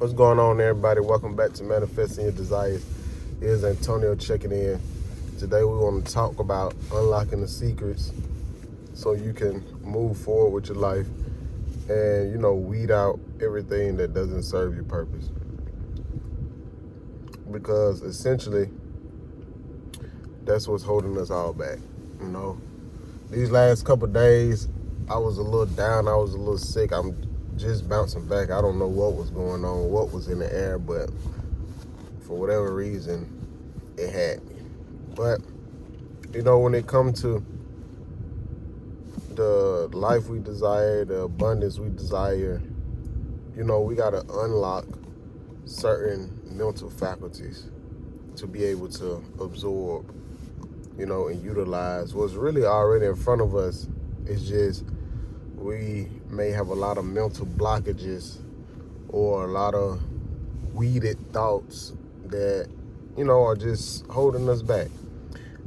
What's going on, everybody? Welcome back to Manifesting Your Desires. Here's Antonio checking in. Today we want to talk about unlocking the secrets so you can move forward with your life and, weed out everything that doesn't serve your purpose. Because essentially, that's what's holding us all back. These last couple of days, I was a little down. I was a little sick. I'm just bouncing back. I don't know what was going on, what was in the air, but for whatever reason, it had me. But, when it comes to the life we desire, the abundance we desire, we got to unlock certain mental faculties to be able to absorb, and utilize what's really already in front of us. It's just we may have a lot of mental blockages or a lot of weeded thoughts that, are just holding us back.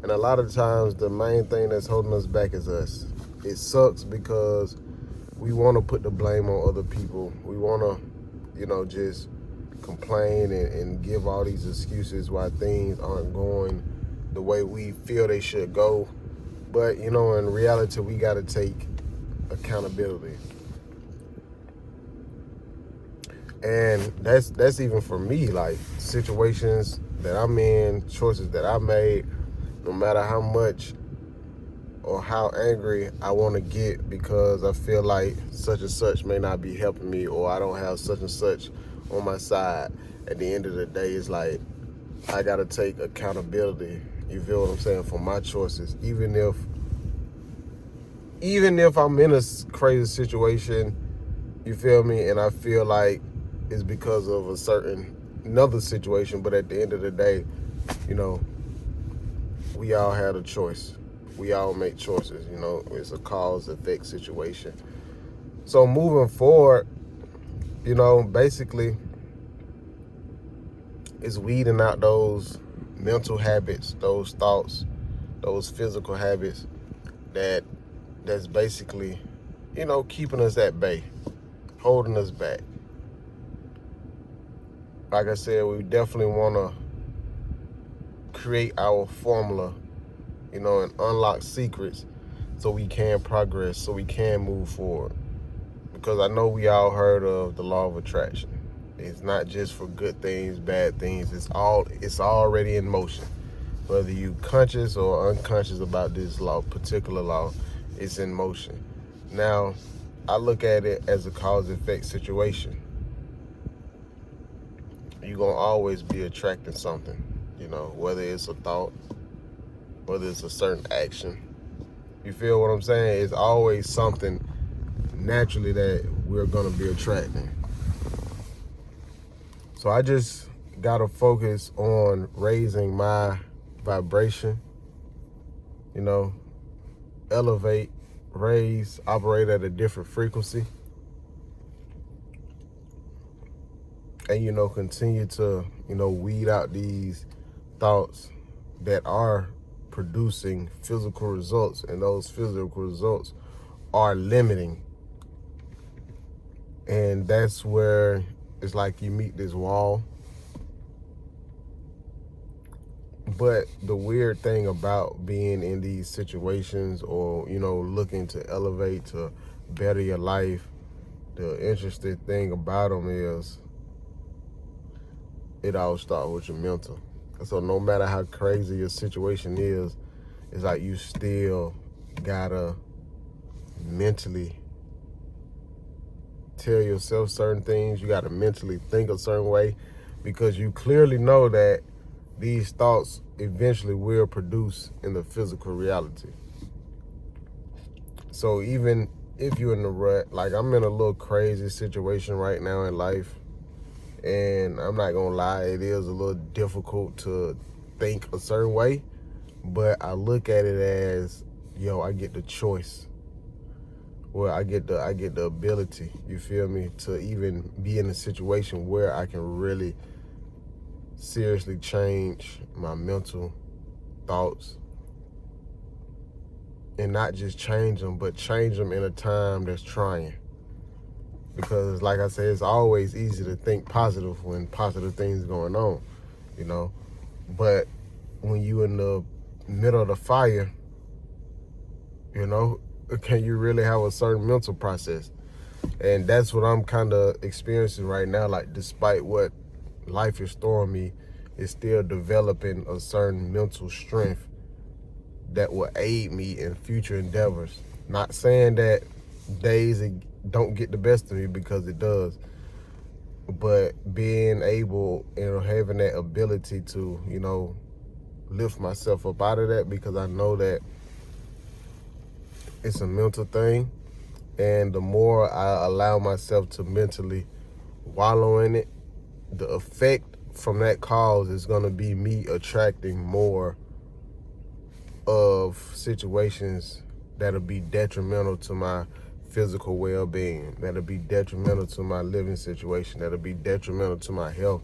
And a lot of times the main thing that's holding us back is us. It sucks because we want to put the blame on other people. We want to, just complain and give all these excuses why things aren't going the way we feel they should go. But, in reality, we got to take accountability. And that's even for me, like situations that I'm in, choices that I made, no matter how much or how angry I want to get because I feel like such and such may not be helping me, or I don't have such and such on my side. At the end of the day, it's like I got to take accountability, you feel what I'm saying, for my choices. Even if I'm in a crazy situation, you feel me, and I feel like it's because of another situation, but at the end of the day, we all had a choice. We all make choices, it's a cause-effect situation. So moving forward, basically, it's weeding out those mental habits, those thoughts, those physical habits that's basically, keeping us at bay, holding us back. Like I said, we definitely want to create our formula, and unlock secrets so we can progress, so we can move forward. Because I know we all heard of the law of attraction. It's not just for good things, bad things. It's already in motion. Whether you conscious or unconscious about this particular law, it's in motion. Now, I look at it as a cause-effect situation. You're going to always be attracting something, whether it's a thought, whether it's a certain action. You feel what I'm saying? It's always something naturally that we're going to be attracting. So I just got to focus on raising my vibration, elevate, raise, operate at a different frequency. And, continue to, weed out these thoughts that are producing physical results, and those physical results are limiting. And that's where it's like you meet this wall. But the weird thing about being in these situations, or, looking to elevate, to better your life, the interesting thing about them is it all starts with your mental. So no matter how crazy your situation is, it's like you still gotta mentally tell yourself certain things. You gotta mentally think a certain way, because you clearly know that these thoughts eventually will produce in the physical reality. So even if you're in the rut, like I'm in a little crazy situation right now in life, and I'm not gonna lie, it is a little difficult to think a certain way, but I look at it as, I get the choice. Well, I get the ability, you feel me, to even be in a situation where I can really seriously change my mental thoughts, and not just change them, but change them in a time that's trying. because like I said, it's always easy to think positive when positive things going on, you know. But when you in the middle of the fire, you know, can you really have a certain mental process? And that's what I'm kind of experiencing right now. Like, despite what life is throwing me, it's still developing a certain mental strength that will aid me in future endeavors. Not saying that days don't get the best of me, because it does, but being able and having that ability to, you know, lift myself up out of that, because I know that it's a mental thing. And the more I allow myself to mentally wallow in it, the effect from that cause is going to be me attracting more of situations that'll be detrimental to my physical well-being, that'll be detrimental to my living situation, that'll be detrimental to my health.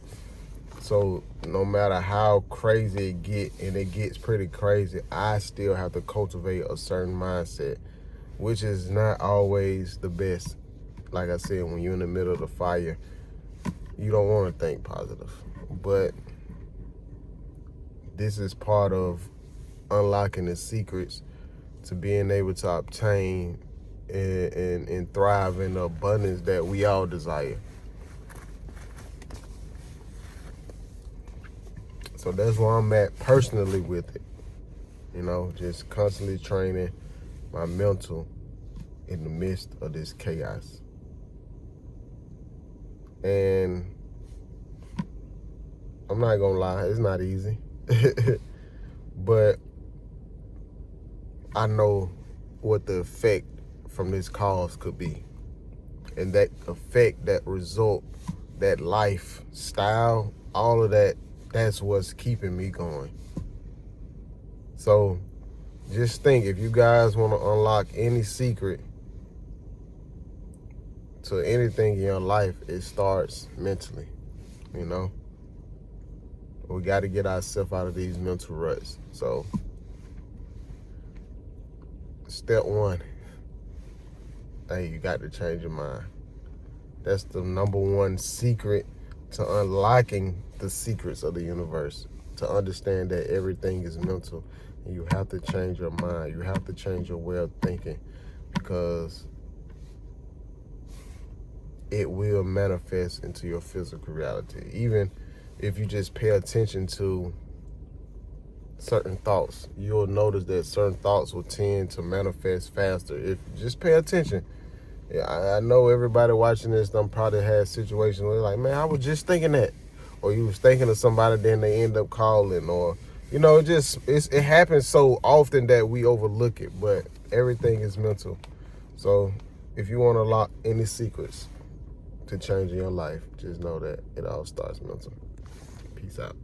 So no matter how crazy it get, and it gets pretty crazy, I still have to cultivate a certain mindset, which is not always the best. Like I said, when you're in the middle of the fire, you don't want to think positive. But this is part of unlocking the secrets to being able to obtain and thrive in the abundance that we all desire. So that's where I'm at personally with it. You know, just constantly training my mental in the midst of this chaos. And I'm not gonna lie, it's not easy. But I know what the effect from this cause could be. And that effect, that result, that lifestyle, all of that, that's what's keeping me going. So just think, if you guys want to unlock any secret to anything in your life, it starts mentally, you know? We got to get ourselves out of these mental ruts. So step one, hey, you got to change your mind. That's the number one secret to unlocking the secrets of the universe, to understand that everything is mental. And you have to change your mind. You have to change your way of thinking, because it will manifest into your physical reality. Even if you just pay attention to certain thoughts, you'll notice that certain thoughts will tend to manifest faster. If you just pay attention. Yeah, I know everybody watching this done probably had situations where they're like, man, I was just thinking that. Or you was thinking of somebody, then they end up calling. Or, you know, it happens so often that we overlook it. But everything is mental. So if you want to lock any secrets to changing your life, just know that it all starts mental. Peace out.